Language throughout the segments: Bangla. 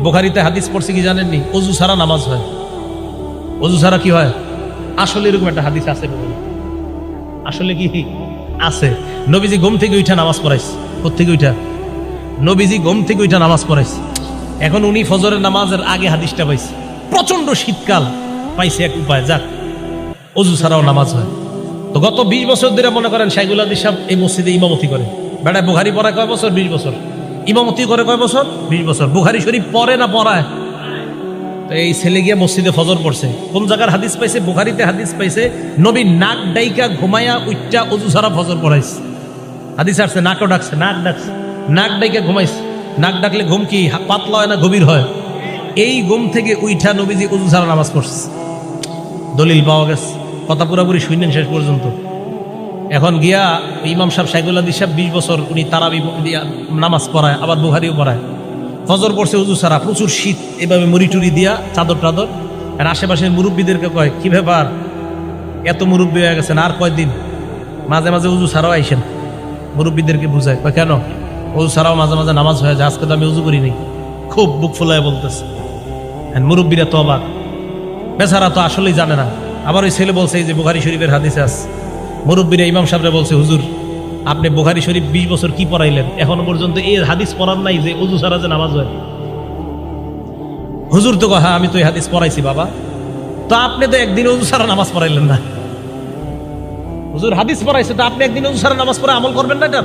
বুখারীতে হাদিস পড়ছে কি জানেননি? ওযু ছাড়া নামাজ হয়। ওযু ছাড়া কি হয়? আসলে এরকম একটা হাদিস আছে, আসলে কি আছে? নবীজি ঘুম থেকে উঠা নামাজ পড়াইছে। কোত্থেকে উঠা? নবীজি ঘুম থেকে উঠা নামাজ পড়াইছে। এখন উনি ফজরের নামাজের আগে হাদিসটা পাইছে। প্রচন্ড শীতকাল, পাইছে এক উপায়, যাক ওযু ছাড়াও নামাজ হয়। তো গত 20 বছর ধরে মনে করেন শাইখুল হাদিস সাহেব এই মসজিদে ইমামতি করে। বেটা বুখারী পড়ায় কয় বছর? 20 বছর। ইমামতি করে কয় বছর? 20 বছর। বুখারী শরীফ পড়ে না পড়ায়? তো এই ছেলে গিয়ে মসজিদে ফজর পড়ছে। কোন জায়গার হাদিস পাইছে? বুখারীতে হাদিস পাইছে নবী নাক ডাইকা ঘুমায়া উচ্চা ওযু ছাড়া ফজর পড়াইছে। হাদিস আসছে, নাকও ডাকছে, নাক ডাকছে, নাক ডাইকা ঘুমাইছে। নাক ডাকলে ঘুম কি পাতলা হয় না গভীর হয়? এই ঘুম থেকে উইঠা নবীজি ওযু ছাড়া নামাজ পড়ছে। দলিল পাওয়া গেছে, কথা পুরাপুরি শুনলেন শেষ পর্যন্ত। এখন গিয়া ইমাম সাহেব শাইখুল হাদিস সাহেব 20 বছর উনি তারাবি দিয়া নামাজ পড়ায়, আবার বুখারীও পড়ায়। ফজর পড়ছে ওযু ছাড়া, প্রচুর শীত, এভাবে মুড়ি টুরি দিয়া চাদর টাদর। আর আশেপাশের মুরব্বীদেরকে কয়, কি ব্যাপার এত মুরব্বী হয়ে গেছেন, আর কয়দিন মাঝে মাঝে ওযু ছাড়াও আইসেন। মুরব্বীদেরকে বুঝায়, কয় কেন? ওযু ছাড়াও মাঝে মাঝে নামাজ হয়ে যায়, আজকে তো আমি ওযু করি নাই। খুব বুক ফুলায় বলতেছে। মুরব্বীরা তো অবাক, বেচারা তো আসলেই জানে না। আবার ওই ছেলে বলছে, এই যে বুখারী শরীফের হাদিসে আছে। মুরব্বীরা ইমাম সাহেবরা বলছে, হুজুর আপনি বুখারী শরীফ 20 বছর কি পড়াইলেন, এখনো পর্যন্ত এই হাদিস পড়ার নাই যে ওযু ছাড়া যে নামাজ হয়। হুজুর তো হ্যাঁ আমি তো এই হাদিস পড়াইছি বাবা। তো আপনি তো একদিন ওযু ছাড়া নামাজ পড়াইলেন না। হুজুর হাদিস পড়াইছে, তো আপনি একদিন ওযু ছাড়া নামাজ পড়ে আমল করবেন না? এটা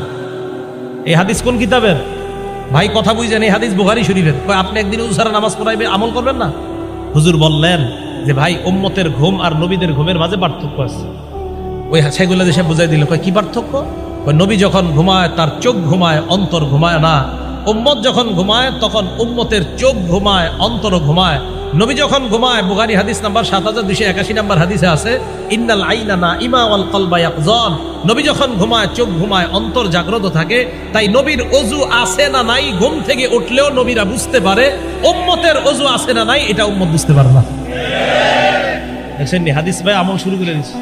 এই হাদিস কোন কিতাবের? ভাই কথা বুঝেন, এই হাদিস বুখারী শরীফের। আপনি একদিন ওযু ছাড়া নামাজ পড়াইবে, আমল করবেন না? হুজুর বললেন যে ভাই উম্মতের ঘুম আর নবীদের ঘুমের মাঝে পার্থক্য আছে। ওই শাইখুল হাদিস সাহেব বুঝাই দিল, কয় কি পার্থক্য? নবী যখন ঘুমায় তার চোখ ঘুমায়, অন্তর ঘুমায় না। উম্মত যখন ঘুমায় তখন উম্মতের চোখ ঘুমায়, অন্তর ঘুমায়। নবী যখন ঘুমায়, বুখারী হাদিস নাম্বার 7281 নাম্বার হাদিসে আছে, ইন্নাল আইনা নাইমা ওয়াল কলবা ইয়াকযান। নবী যখন ঘুমায় চোখ ঘুমায়, অন্তর জাগ্রত থাকে। তাই নবীর ওযু আছে না নাই ঘুম থেকে উঠলেও নবীরা বুঝতে পারে। উম্মতের ওযু আছে না নাই এটা উম্মত বুঝতে পারে না। দেখছেন নি হাদিস ভাই আমল শুরু করে দিচ্ছে।